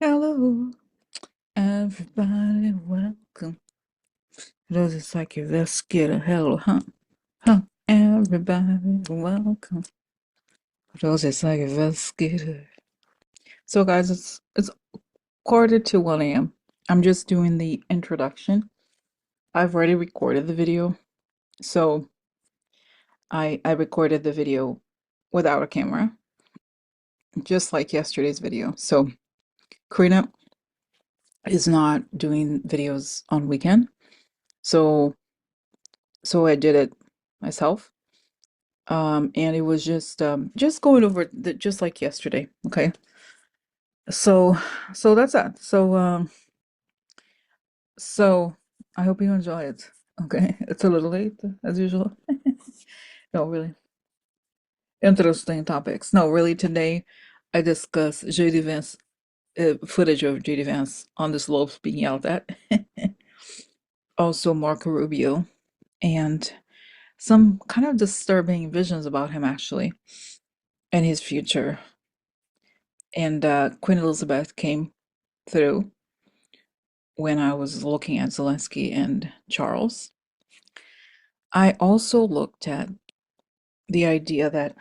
Hello, everybody, welcome. Those is like your let's get a hello, huh? Huh, everybody, welcome. Those is like your let's get a. So, guys, it's quarter to 1 a.m. I'm just doing the introduction. I've already recorded the video, so I recorded the video without a camera, just like yesterday's video. So, Karina is not doing videos on weekend, so I did it myself. And it was just going over just like yesterday. Okay. So that's that. So I hope you enjoy it. Okay. It's a little late as usual. No, really. Interesting topics. No, really today I discuss JD Vance footage of JD Vance on the slopes being yelled at. Also Marco Rubio and some kind of disturbing visions about him actually and his future. And Queen Elizabeth came through when I was looking at Zelensky and Charles. I also looked at the idea that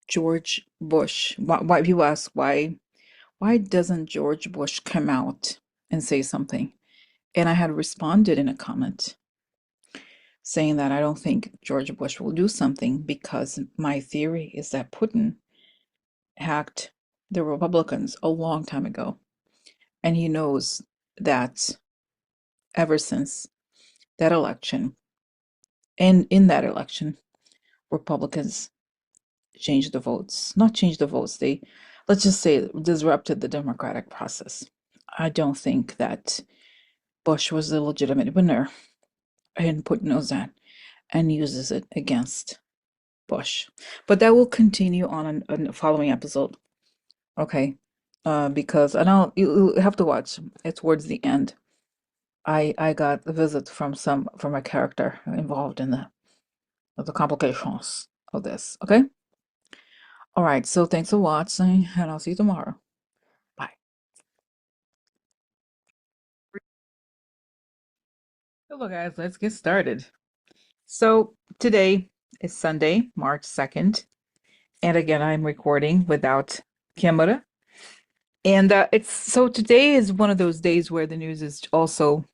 George Bush, why people ask why doesn't George Bush come out and say something? And I had responded in a comment saying that I don't think George Bush will do something because my theory is that Putin hacked the Republicans a long time ago. And he knows that ever since that election, and in that election, Republicans changed the votes. Not changed the votes, they, let's just say, disrupted the democratic process. I don't think that Bush was the legitimate winner, and Putin knows that and uses it against Bush. But that will continue on a following episode, okay? Because and you'll have to watch it towards the end. I got a visit from a character involved in the complications of this. Okay. All right. So thanks for watching, and I'll see you tomorrow. Bye. Hello, guys. Let's get started. So today is Sunday, March 2nd, and again I'm recording without camera. And it's so today is one of those days where the news is also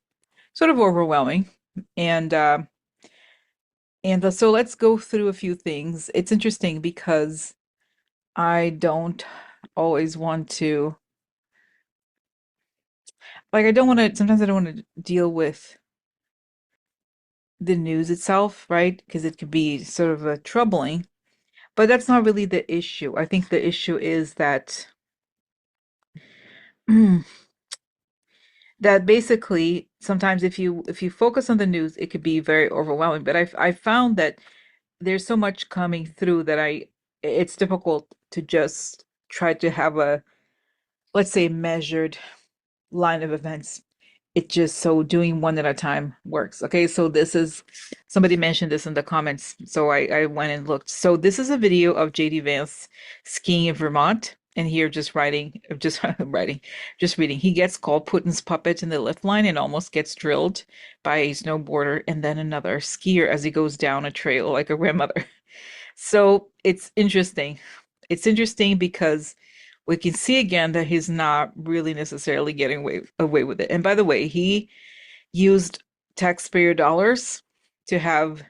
sort of overwhelming, and so let's go through a few things. It's interesting because I don't always want to, like, I don't want to, sometimes I don't want to deal with the news itself, right? Because it could be sort of troubling, but that's not really the issue. I think the issue is that that basically sometimes if you focus on the news, it could be very overwhelming. But I found that there's so much coming through that it's difficult to just try to have a, let's say, measured line of events. It just so doing one at a time works. Okay, so this is, somebody mentioned this in the comments, so I went and looked. So this is a video of JD Vance skiing in Vermont, and here just writing, just writing, just reading. He gets called Putin's puppet in the lift line and almost gets drilled by a snowboarder and then another skier as he goes down a trail like a grandmother. So it's interesting. It's interesting because we can see again that he's not really necessarily getting away with it. And by the way, he used taxpayer dollars to have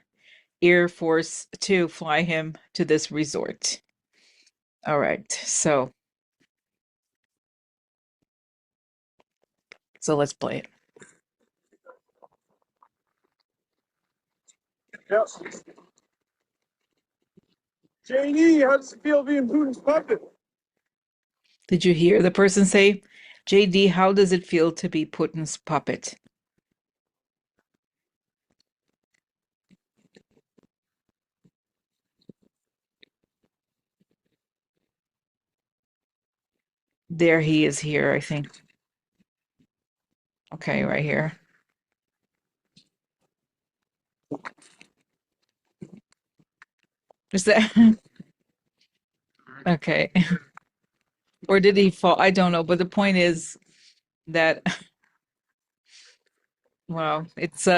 Air Force to fly him to this resort. All right, so let's play it. Yep. JD, how does it feel being Putin's puppet? Did you hear the person say, JD, how does it feel to be Putin's puppet? There he is here, I think. Okay, right here. Is that okay? Or did he fall? I don't know. But the point is that, well, it's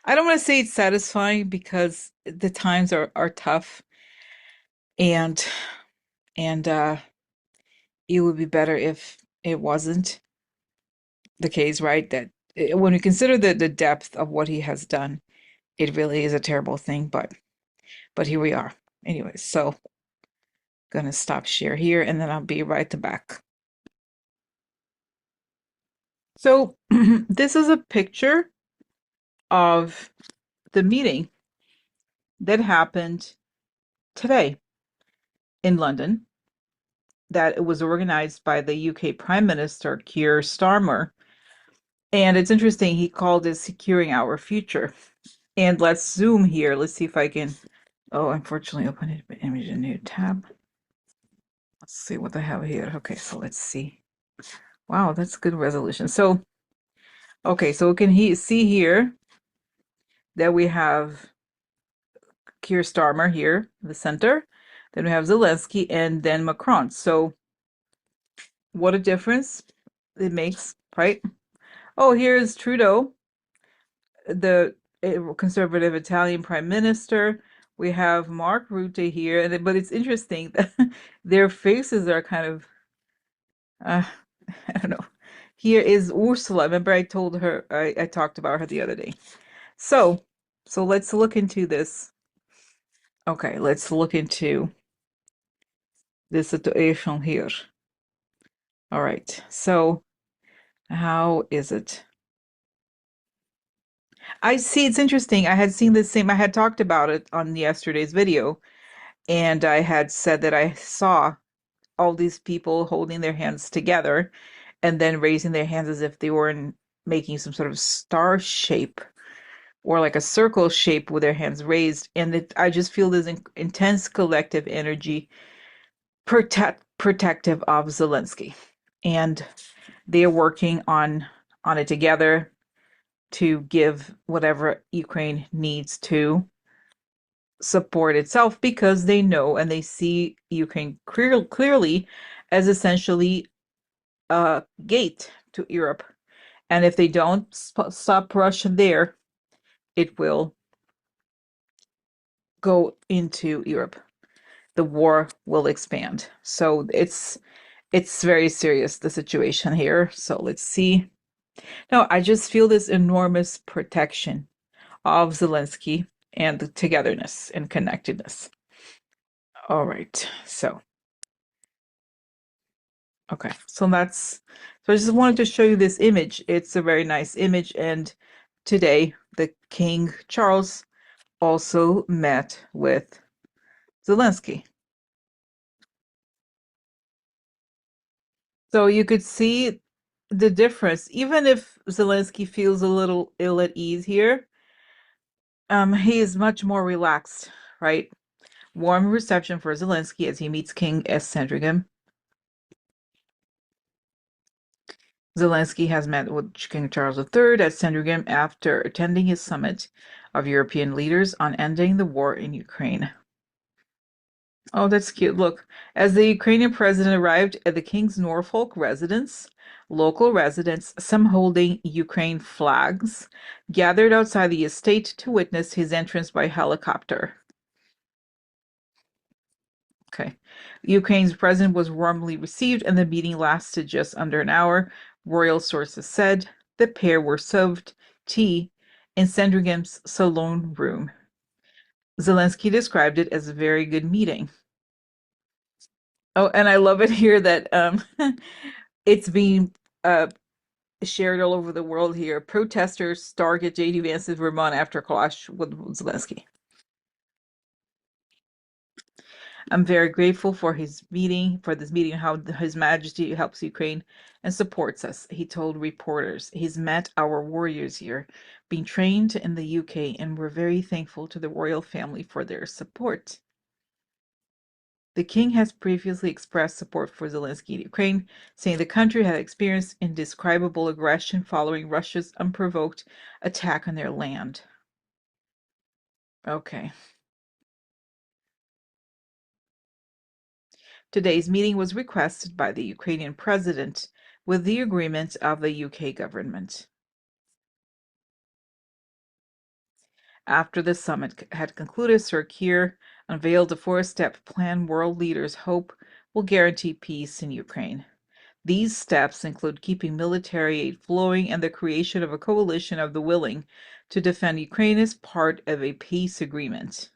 I don't want to say it's satisfying because the times are tough and and it would be better if it wasn't the case, right? That when we consider the depth of what he has done, it really is a terrible thing, but here we are. Anyway, so gonna stop share here and then I'll be right back. So this is a picture of the meeting that happened today in London, that it was organized by the UK Prime Minister Keir Starmer. And it's interesting, he called it Securing Our Future. And let's zoom here. Let's see if I can, oh, unfortunately, open it, image a new tab. Let's see what I have here. Okay, so let's see. Wow, that's good resolution. So, okay, so can he see here that we have Keir Starmer here in the center. Then we have Zelensky and then Macron. So what a difference it makes, right? Oh, here's Trudeau, the conservative Italian prime minister. We have Mark Rutte here, but it's interesting that their faces are kind of, uh, I don't know. Here is Ursula. Remember, I told her, I talked about her the other day. So, so let's look into this. Okay, let's look into this situation here. All right, so how is it? I see, it's interesting. I had seen the same, I had talked about it on yesterday's video, and I had said that I saw all these people holding their hands together and then raising their hands as if they were making some sort of star shape or like a circle shape with their hands raised. And I just feel this intense collective energy protective of Zelensky. And they're working on it together to give whatever Ukraine needs to support itself, because they know and they see Ukraine clearly as essentially a gate to Europe. And if they don't stop Russia there, it will go into Europe. The war will expand. So it's very serious, the situation here. So let's see. No, I just feel this enormous protection of Zelensky and the togetherness and connectedness. All right. So, okay. So I just wanted to show you this image. It's a very nice image. And today, the King Charles also met with Zelensky. So you could see the difference. Even if Zelensky feels a little ill at ease here, he is much more relaxed, right? Warm reception for Zelensky as he meets King Sandringham. Zelensky has met with King Charles III at Sandringham after attending his summit of European leaders on ending the war in Ukraine. Oh, that's cute. Look, as the Ukrainian president arrived at the King's Norfolk residence, local residents, some holding Ukraine flags, gathered outside the estate to witness his entrance by helicopter. Okay. Ukraine's president was warmly received, and the meeting lasted just under an hour. Royal sources said the pair were served tea in Sandringham's saloon room. Zelensky described it as a very good meeting. Oh, and I love it here that it's being shared all over the world here. Protesters target J.D. Vance's Vermont after clash with Zelensky. I'm very grateful for this meeting, how His Majesty helps Ukraine and supports us, he told reporters. He's met our warriors here, being trained in the UK, and we're very thankful to the royal family for their support. The king has previously expressed support for Zelensky in Ukraine, saying the country had experienced indescribable aggression following Russia's unprovoked attack on their land. Okay. Today's meeting was requested by the Ukrainian president with the agreement of the UK government. After the summit had concluded, Sir Keir unveiled a four-step plan world leaders hope will guarantee peace in Ukraine. These steps include keeping military aid flowing and the creation of a coalition of the willing to defend Ukraine as part of a peace agreement.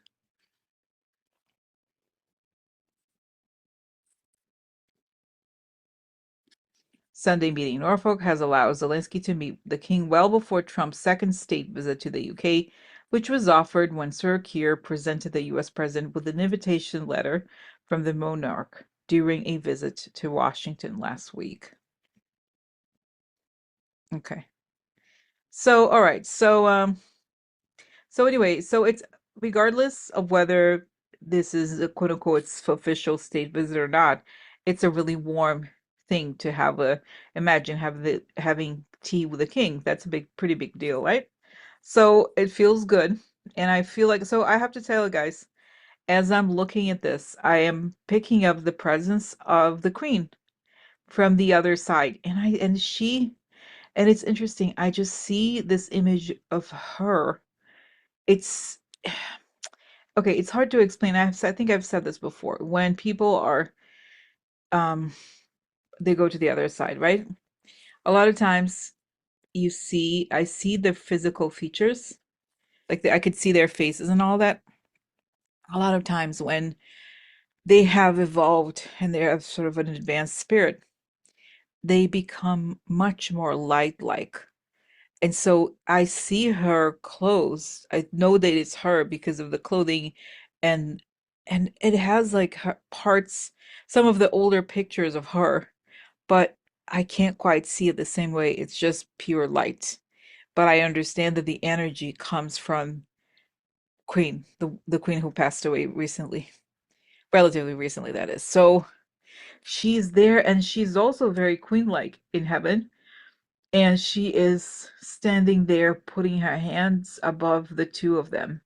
Sunday meeting in Norfolk has allowed Zelensky to meet the king well before Trump's second state visit to the UK, which was offered when Sir Keir presented the US president with an invitation letter from the monarch during a visit to Washington last week. Okay. So, all right. So anyway, so it's regardless of whether this is a quote unquote official state visit or not, it's a really warm thing to have imagine having tea with a king. That's a pretty big deal, right? So it feels good. And I feel like so I have to tell you guys, as I'm looking at this, I am picking up the presence of the queen from the other side. And it's interesting. I just see this image of her. It's okay, it's hard to explain. I think I've said this before. When people are um they go to the other side, right? A lot of times I see the physical features, like I could see their faces and all that. A lot of times when they have evolved and they have sort of an advanced spirit, they become much more light-like. And so I see her clothes. I know that it's her because of the clothing and it has like her parts, some of the older pictures of her, but I can't quite see it the same way. It's just pure light. But I understand that the energy comes from Queen, the Queen who passed away recently, relatively recently, that is. So she's there and she's also very queen-like in heaven. And she is standing there, putting her hands above the two of them,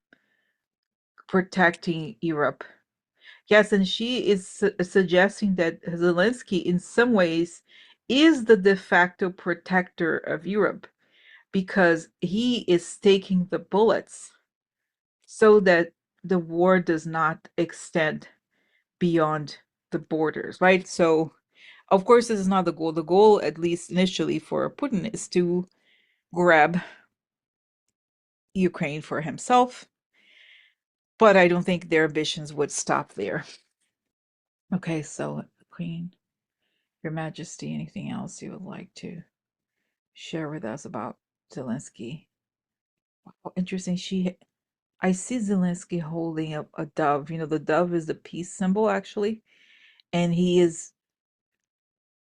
protecting Europe. Yes, and she is suggesting that Zelensky, in some ways, is the de facto protector of Europe because he is taking the bullets so that the war does not extend beyond the borders, right? So, of course, this is not the goal. The goal, at least initially, for Putin is to grab Ukraine for himself, but I don't think their ambitions would stop there. Okay, so Queen, Your Majesty, anything else you would like to share with us about Zelensky? Oh, interesting. I see Zelensky holding up a dove. You know, the dove is the peace symbol, actually, and he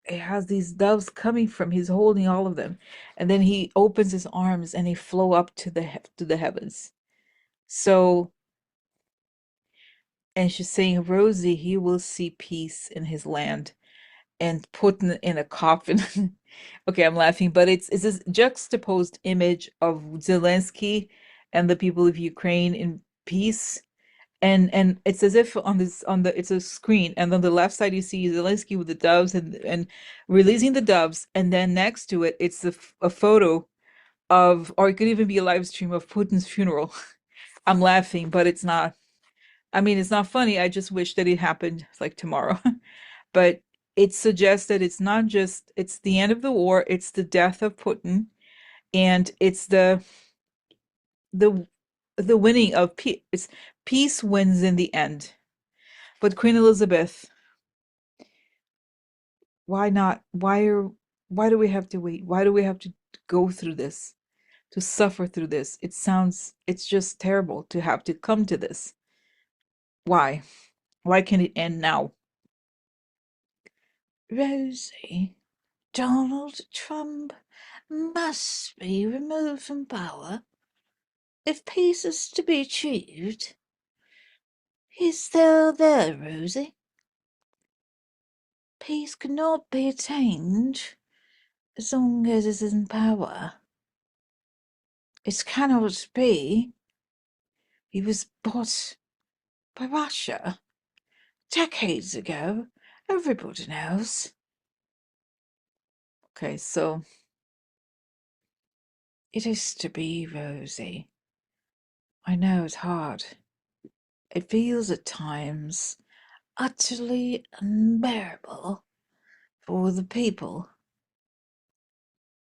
has these doves coming from. He's holding all of them, and then he opens his arms and they flow up to the heavens. So and she's saying, Rosie, he will see peace in his land and put in a coffin. Okay, I'm laughing, but it's this juxtaposed image of Zelensky and the people of Ukraine in peace. And it's as if on the it's a screen, and on the left side you see Zelensky with the doves and releasing the doves, and then next to it it's a photo of, or it could even be a live stream of Putin's funeral. I'm laughing, but it's not. I mean, it's not funny. I just wish that it happened like tomorrow. But it suggests that it's not just it's the end of the war, it's the death of Putin, and it's the the winning of peace. It's peace wins in the end. But Queen Elizabeth, why not? Why do we have to wait? Why do we have to go through this? To suffer through this? It's just terrible to have to come to this. Why? Why can't it end now? Rosie, Donald Trump must be removed from power if peace is to be achieved. He's still there, Rosie. Peace cannot be attained as long as it is in power. It cannot be. He was bought by Russia decades ago Everybody knows. Okay, so it is to be, Rosie. I know it's hard. It feels at times utterly unbearable for the people.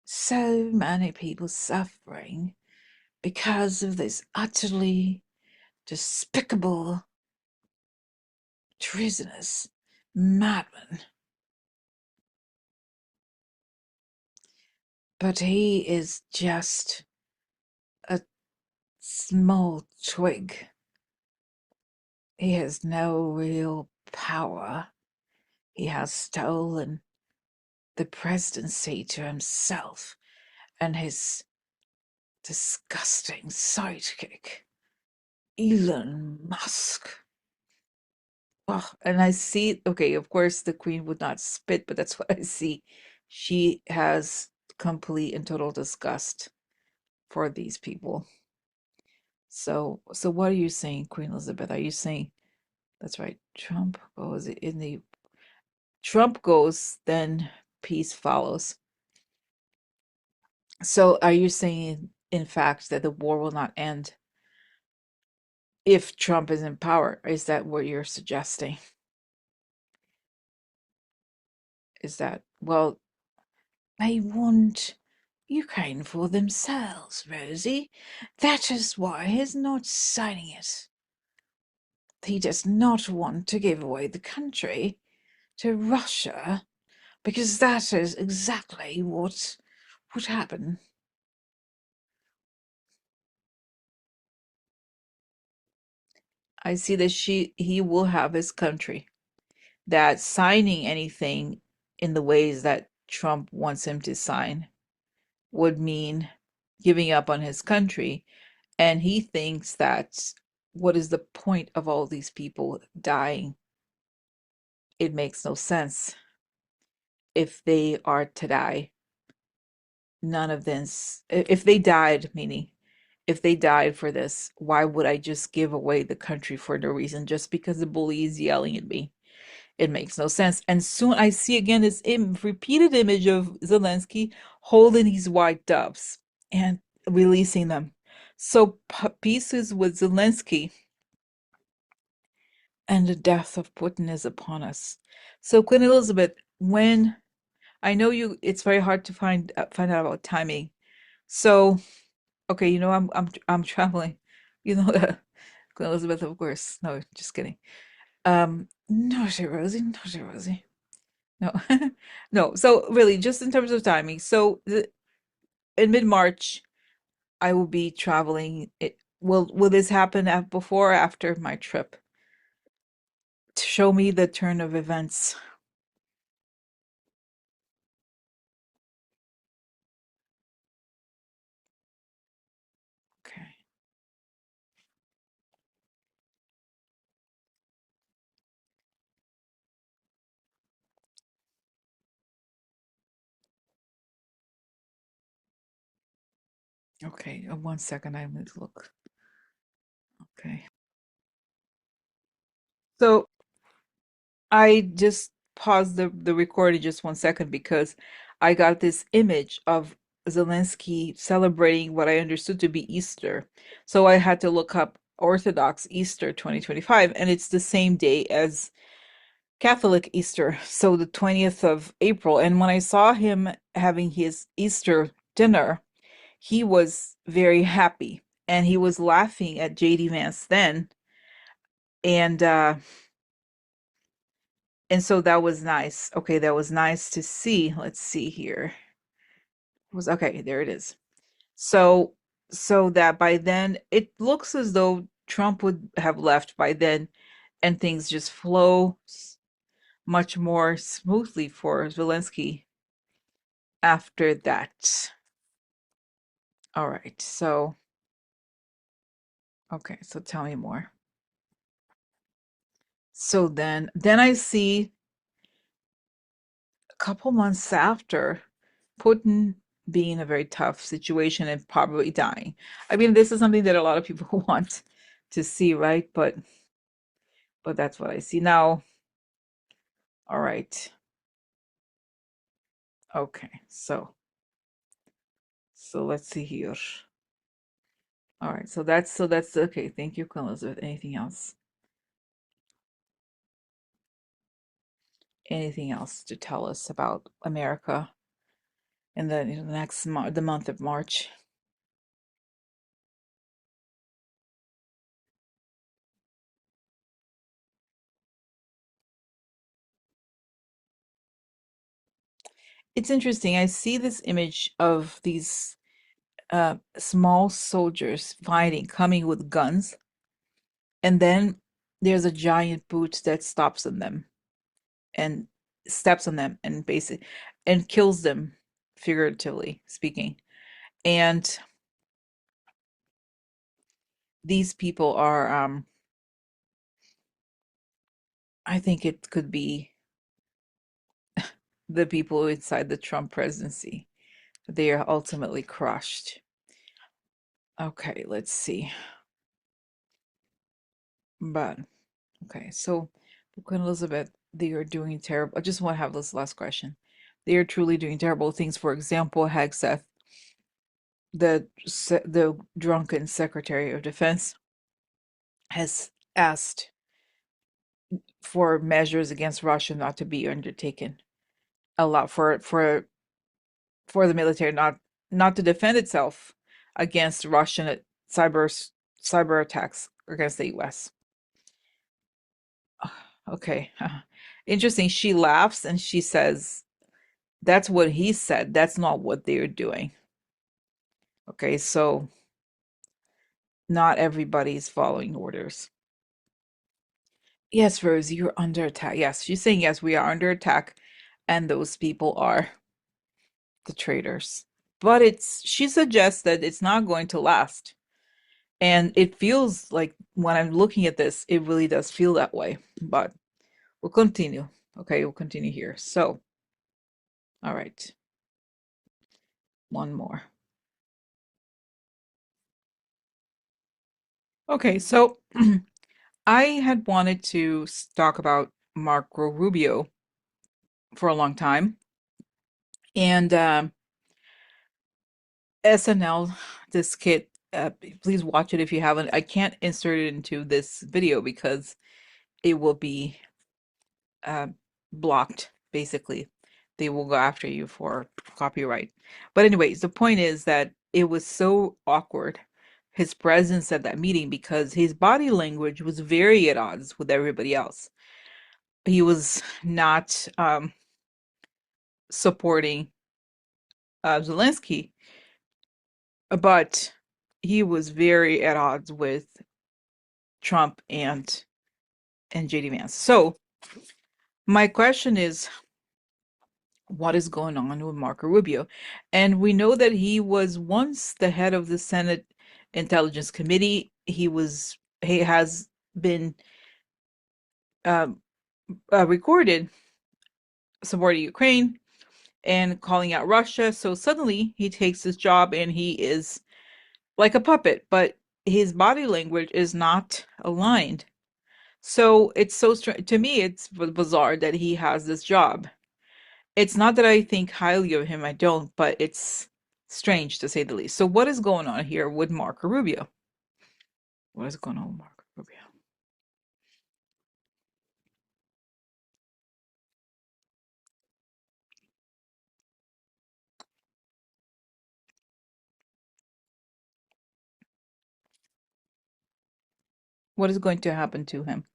So many people suffering because of this utterly despicable, treasonous madman. But he is just a small twig. He has no real power. He has stolen the presidency to himself and his disgusting sidekick, Elon Musk. Oh, and I see, okay, of course, the queen would not spit, but that's what I see. She has complete and total disgust for these people. So what are you saying, Queen Elizabeth? Are you saying that's right? Trump goes in the Trump goes, then peace follows. So are you saying, in fact, that the war will not end if Trump is in power? Is that what you're suggesting? Is that, well, they want Ukraine for themselves, Rosie. That is why he's not signing it. He does not want to give away the country to Russia because that is exactly what would happen. I see that he will have his country. That signing anything in the ways that Trump wants him to sign would mean giving up on his country. And he thinks that what is the point of all these people dying? It makes no sense if they are to die. None of this, if they died, meaning if they died for this, why would I just give away the country for no reason just because the bully is yelling at me? It makes no sense. And soon I see again this repeated image of Zelensky holding these white doves and releasing them. So pieces with Zelensky and the death of Putin is upon us. So Queen Elizabeth, when I know you, it's very hard to find out about timing. So okay, I'm traveling. You know that Queen Elizabeth, of course. No, just kidding. Naughty Rosie, naughty Rosie. No, no. So really, just in terms of timing. So in mid-March, I will be traveling. Will this happen before or after my trip? To show me the turn of events. Okay. Okay. 1 second. I need to look. Okay. So I just paused the recording just 1 second because I got this image of Zelensky celebrating what I understood to be Easter. So I had to look up Orthodox Easter 2025, and it's the same day as Catholic Easter, so the 20th of April. And when I saw him having his Easter dinner, he was very happy and he was laughing at JD Vance then. And so that was nice. Okay, that was nice to see. Let's see here. Was okay, there it is. So that by then it looks as though Trump would have left by then and things just flow much more smoothly for Zelensky after that. All right. So, okay, so tell me more. So then I see a couple months after Putin being in a very tough situation and probably dying. I mean, this is something that a lot of people want to see, right? But that's what I see now. All right. Okay. So let's see here. All right. So that's okay. Thank you, Queen Elizabeth. Anything else? Anything else to tell us about America in the next the month of March? It's interesting. I see this image of these small soldiers fighting, coming with guns, and then there's a giant boot that stops on them and steps on them and basically and kills them, figuratively speaking. And these people are, I think it could be the people inside the Trump presidency. They are ultimately crushed. Okay, let's see. But okay, so Queen Elizabeth, they are doing terrible. I just want to have this last question. They are truly doing terrible things. For example, Hegseth, the drunken Secretary of Defense, has asked for measures against Russia not to be undertaken. A lot for the military not to defend itself against Russian cyber attacks against the US. Okay. Interesting. She laughs and she says, that's what he said. That's not what they're doing. Okay, so not everybody's following orders. Yes, Rose, you're under attack. Yes, she's saying yes, we are under attack, and those people are the traitors. But she suggests that it's not going to last. And it feels like when I'm looking at this, it really does feel that way. But we'll continue. Okay, we'll continue here. So, all right, one more. Okay, so I had wanted to talk about Marco Rubio for a long time. And SNL, this skit, please watch it if you haven't. I can't insert it into this video because it will be uh, blocked, basically. They will go after you for copyright. But anyways, the point is that it was so awkward, his presence at that meeting, because his body language was very at odds with everybody else. He was not supporting Zelensky, but he was very at odds with Trump and JD Vance. So my question is, what is going on with Marco Rubio? And we know that he was once the head of the Senate Intelligence Committee. He has been um, recorded supporting Ukraine and calling out Russia. So suddenly he takes this job and he is like a puppet, but his body language is not aligned. So it's so strange to me. It's bizarre that he has this job. It's not that I think highly of him, I don't, but it's strange to say the least. So what is going on here with Marco Rubio? What is going on with Marco Rubio? What is going to happen to him?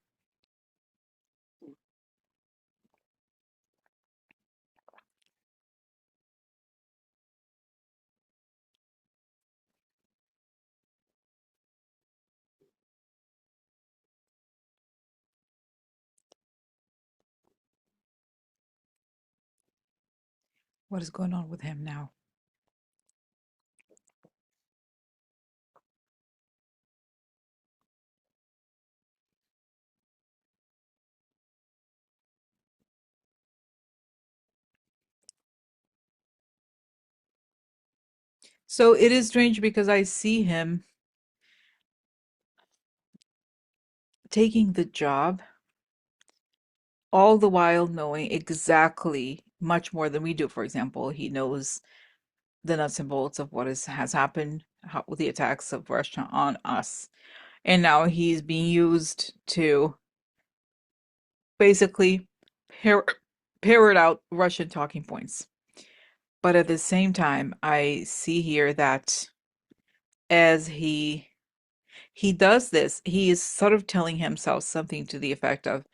What is going on with him now? So it is strange because I see him taking the job all the while knowing exactly much more than we do. For example, he knows the nuts and bolts of what has happened, with the attacks of Russia on us. And now he's being used to basically par parrot out Russian talking points. But at the same time, I see here that as he does this, he is sort of telling himself something to the effect of,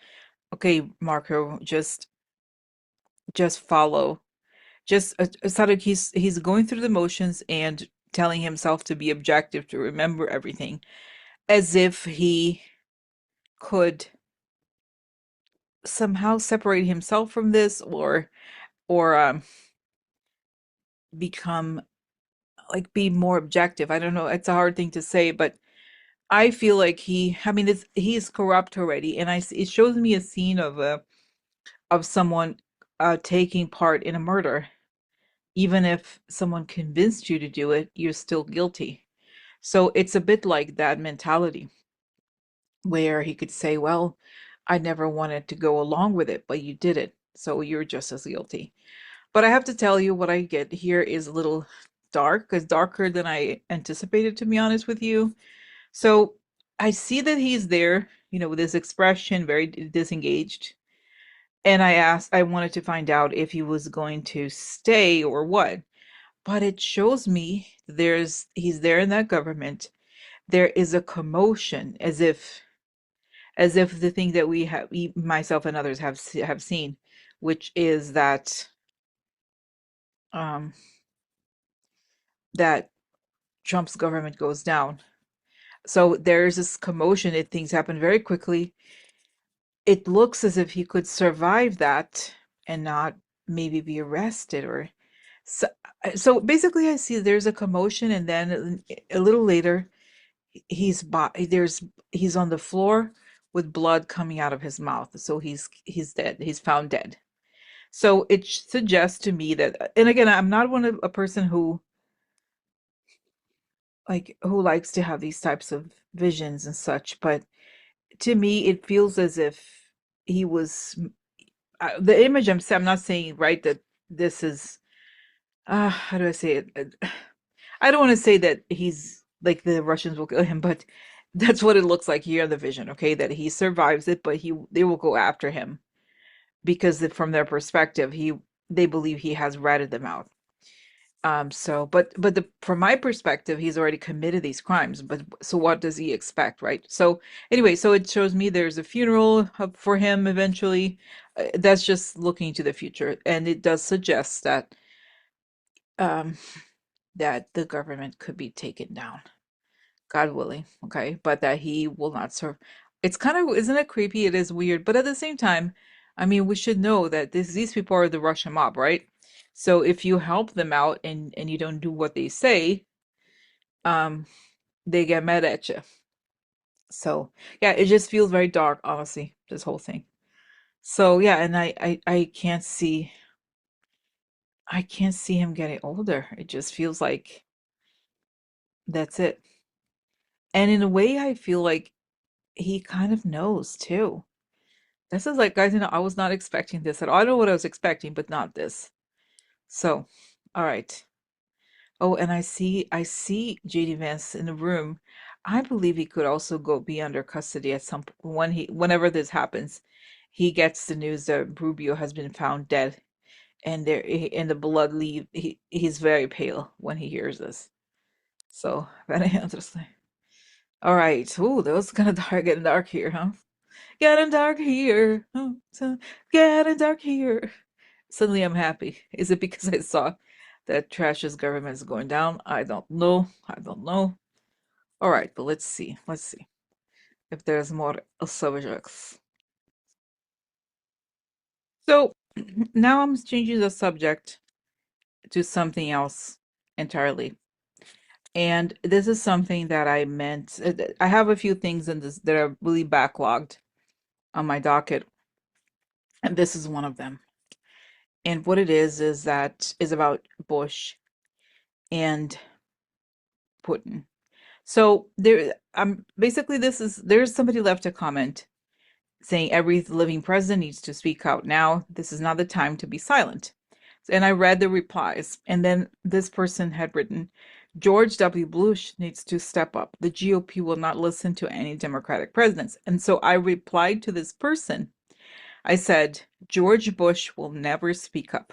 okay, Marco, just follow. Just sort of he's going through the motions and telling himself to be objective, to remember everything, as if he could somehow separate himself from this, or become like be more objective. I don't know. It's a hard thing to say, but I feel like I mean, he's corrupt already, and it shows me a scene of someone taking part in a murder. Even if someone convinced you to do it, you're still guilty. So it's a bit like that mentality where he could say, well, I never wanted to go along with it, but you did it, so you're just as guilty. But I have to tell you, what I get here is a little dark, because darker than I anticipated, to be honest with you. So I see that he's there, with his expression, very disengaged. And I wanted to find out if he was going to stay or what. But it shows me he's there in that government. There is a commotion, as if the thing that myself and others have seen, which is um, that Trump's government goes down. So there's this commotion. Things happen very quickly. It looks as if he could survive that and not maybe be arrested or so. So basically, I see there's a commotion, and then a little later, he's on the floor with blood coming out of his mouth. So he's dead. He's found dead. So it suggests to me that, and again, I'm not a person who likes to have these types of visions and such, but to me, it feels as if he was the image I'm not saying, right, that this is how do I say it? I don't want to say that he's like the Russians will kill him, but that's what it looks like here in the vision, okay? That he survives it, but they will go after him because from their perspective, they believe he has ratted them out. So, but from my perspective, he's already committed these crimes. But so what does he expect, right? So anyway, so it shows me there's a funeral for him eventually. That's just looking to the future, and it does suggest um that the government could be taken down, God willing, okay? But that he will not serve. It's kind of, isn't it creepy? It is weird, but at the same time, I mean, we should know that these people are the Russian mob, right? So if you help them out and you don't do what they say, um, they get mad at you. So yeah, it just feels very dark, honestly, this whole thing. So yeah, and I can't see him getting older. It just feels like that's it. And in a way, I feel like he kind of knows too. This is like, guys, I was not expecting this at all. I know what I was expecting, but not this. So, all right. Oh, and I see JD Vance in the room. I believe he could also go be under custody at some whenever this happens. He gets the news that Rubio has been found dead, and the blood leave. He's very pale when he hears this. So very interesting. All right. Ooh, that was kind of dark, getting dark here, huh? Getting dark here. Oh, getting dark here. Suddenly I'm happy. Is it because I saw that Trash's government is going down? I don't know. I don't know. All right, but let's see. Let's see if there's more subjects. So now I'm changing the subject to something else entirely. And this is something that I meant. I have a few things in this that are really backlogged on my docket, and this is one of them. And what it is that is about Bush and Putin. So basically there's somebody left a comment, saying every living president needs to speak out now. This is not the time to be silent. And I read the replies, and then this person had written, George W. Bush needs to step up. The GOP will not listen to any Democratic presidents. And so I replied to this person. I said, George Bush will never speak up.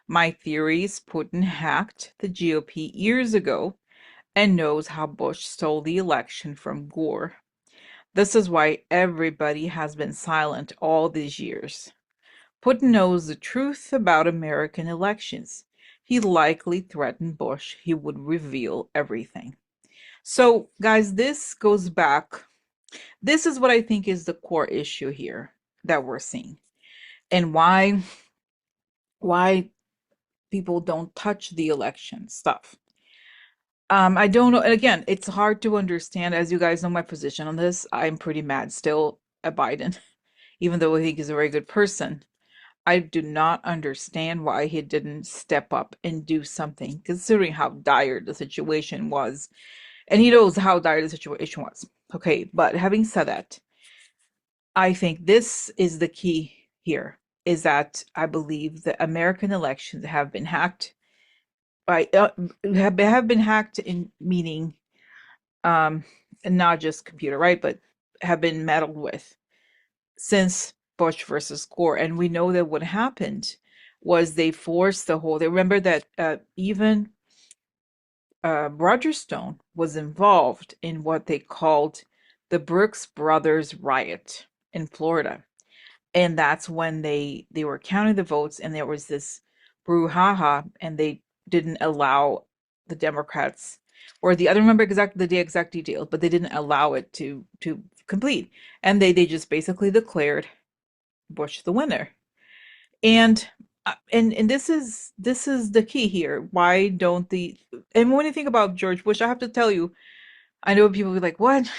My theory is Putin hacked the GOP years ago and knows how Bush stole the election from Gore. This is why everybody has been silent all these years. Putin knows the truth about American elections. He likely threatened Bush he would reveal everything. So, guys, this goes back. This is what I think is the core issue here that we're seeing, and why people don't touch the election stuff. I don't know. And again, it's hard to understand. As you guys know my position on this, I'm pretty mad still at Biden, even though I think he's a very good person. I do not understand why he didn't step up and do something, considering how dire the situation was. And he knows how dire the situation was. Okay, but having said that, I think this is the key here, is that I believe the American elections have been hacked by have been hacked in meaning not just computer, right, but have been meddled with since Bush versus Gore. And we know that what happened was they forced the whole, they remember that even Roger Stone was involved in what they called the Brooks Brothers riot in Florida. And that's when they were counting the votes, and there was this brouhaha, and they didn't allow the Democrats, or I don't remember exactly the exact details, but they didn't allow it to complete. And they just basically declared Bush the winner. And and this is the key here. Why don't the and when you think about George Bush, I have to tell you, I know people be like, "What?"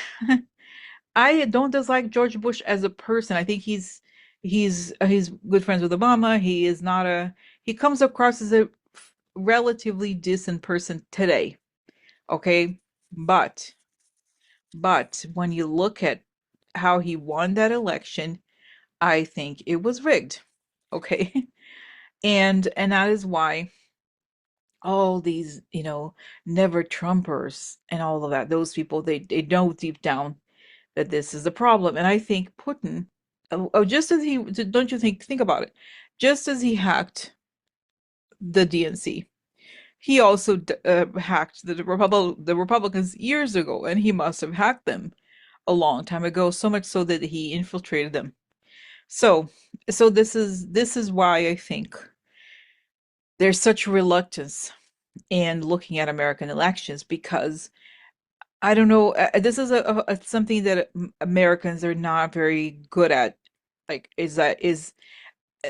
I don't dislike George Bush as a person. I think he's good friends with Obama. He comes across as a relatively decent person today. Okay? But but when you look at how he won that election, I think it was rigged. Okay? And that is why all these, never Trumpers and all of that, those people, they know deep down that this is the problem. And I think Putin, just as he, don't you think about it, just as he hacked the DNC, he also hacked the Republicans years ago, and he must have hacked them a long time ago, so much so that he infiltrated them. So, so this is why I think there's such reluctance in looking at American elections, because I don't know, this is something that Americans are not very good at. Like, is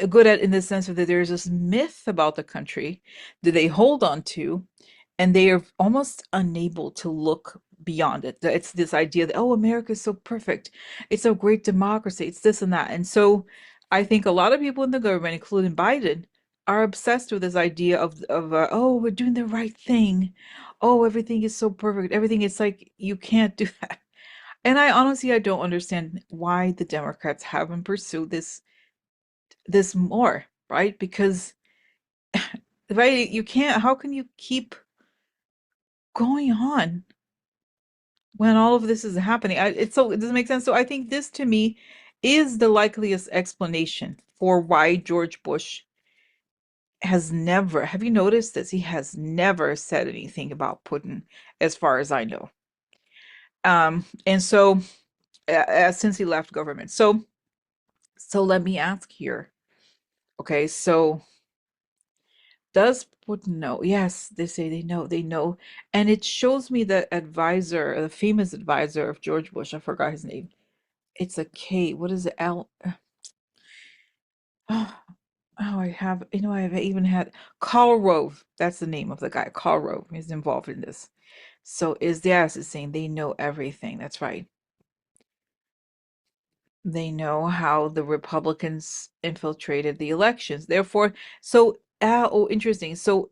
good at, in the sense of that there's this myth about the country that they hold on to, and they are almost unable to look beyond it. It's this idea that, oh, America is so perfect, it's a great democracy, it's this and that. And so I think a lot of people in the government, including Biden, are obsessed with this idea of oh, we're doing the right thing, oh, everything is so perfect, everything is like, you can't do that. And I honestly, I don't understand why the Democrats haven't pursued this more, right? Because right, you can't, how can you keep going on when all of this is happening? It doesn't make sense. So I think this, to me, is the likeliest explanation for why George Bush has never, have you noticed this? He has never said anything about Putin, as far as I know. And so since he left government. So let me ask here. Okay, so does Putin know? Yes, they say they know. And it shows me the advisor, the famous advisor of George Bush, I forgot his name. It's a K. What is it? L. Oh, I have, I've even had Karl Rove. That's the name of the guy. Karl Rove is involved in this. So yes, it's saying they know everything. That's right. They know how the Republicans infiltrated the elections. Therefore, so, oh, interesting. So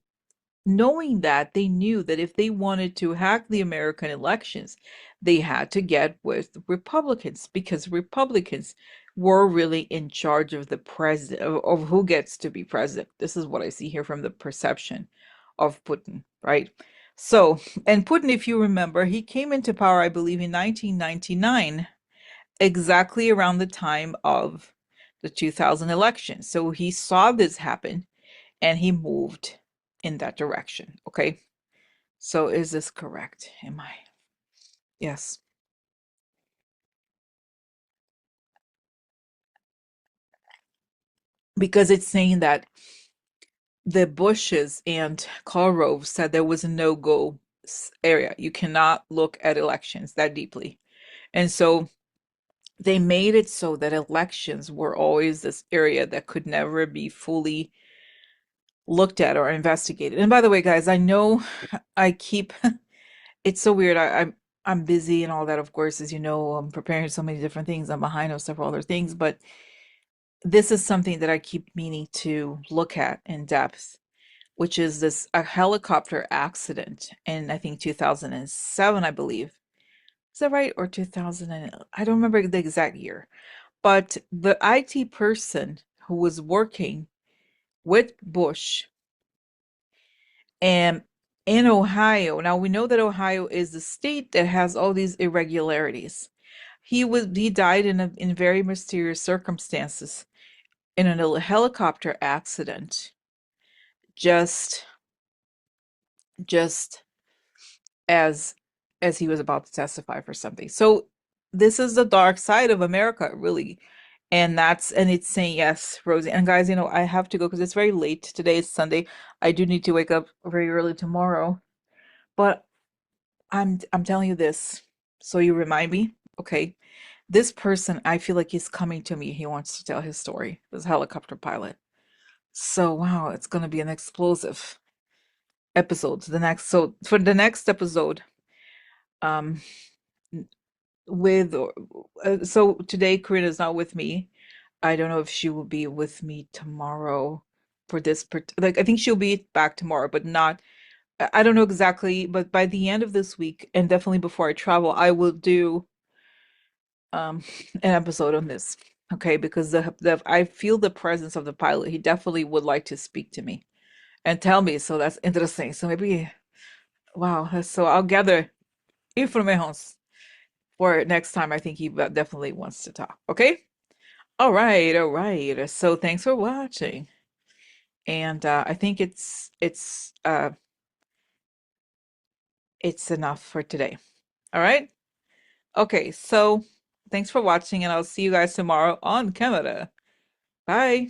knowing that, they knew that if they wanted to hack the American elections, they had to get with Republicans because Republicans were really in charge of the president of who gets to be president. This is what I see here from the perception of Putin, right? So, and Putin, if you remember, he came into power, I believe, in 1999, exactly around the time of the 2000 election. So he saw this happen and he moved in that direction. Okay. So is this correct? Am I? Yes. Because it's saying that the Bushes and Karlrove said there was a no-go area. You cannot look at elections that deeply. And so they made it so that elections were always this area that could never be fully looked at or investigated. And by the way, guys, I know I keep it's so weird. I'm busy and all that, of course, as you know, I'm preparing so many different things. I'm behind on several other things, but this is something that I keep meaning to look at in depth, which is this a helicopter accident in I think 2007, I believe. Is that right? Or 2000 I don't remember the exact year. But the IT person who was working with Bush and in Ohio. Now we know that Ohio is the state that has all these irregularities. He died in very mysterious circumstances in a helicopter accident just just as as he was about to testify for something. So this is the dark side of America, really. And it's saying yes, Rosie. And guys, I have to go because it's very late. Today is Sunday. I do need to wake up very early tomorrow. But I'm telling you this, so you remind me, okay? This person, I feel like he's coming to me. He wants to tell his story, this helicopter pilot. So wow, it's gonna be an explosive episode. So for the next episode, um, with so today Karina is not with me. I don't know if she will be with me tomorrow for this like I think she'll be back tomorrow, but not I don't know exactly, but by the end of this week and definitely before I travel, I will do an episode on this. Okay, because the I feel the presence of the pilot. He definitely would like to speak to me and tell me. So that's interesting. So maybe wow. So I'll gather informations for next time. I think he definitely wants to talk. Okay. All right. All right. So thanks for watching. And I think it's enough for today. All right. Okay. So thanks for watching, and I'll see you guys tomorrow on camera. Bye.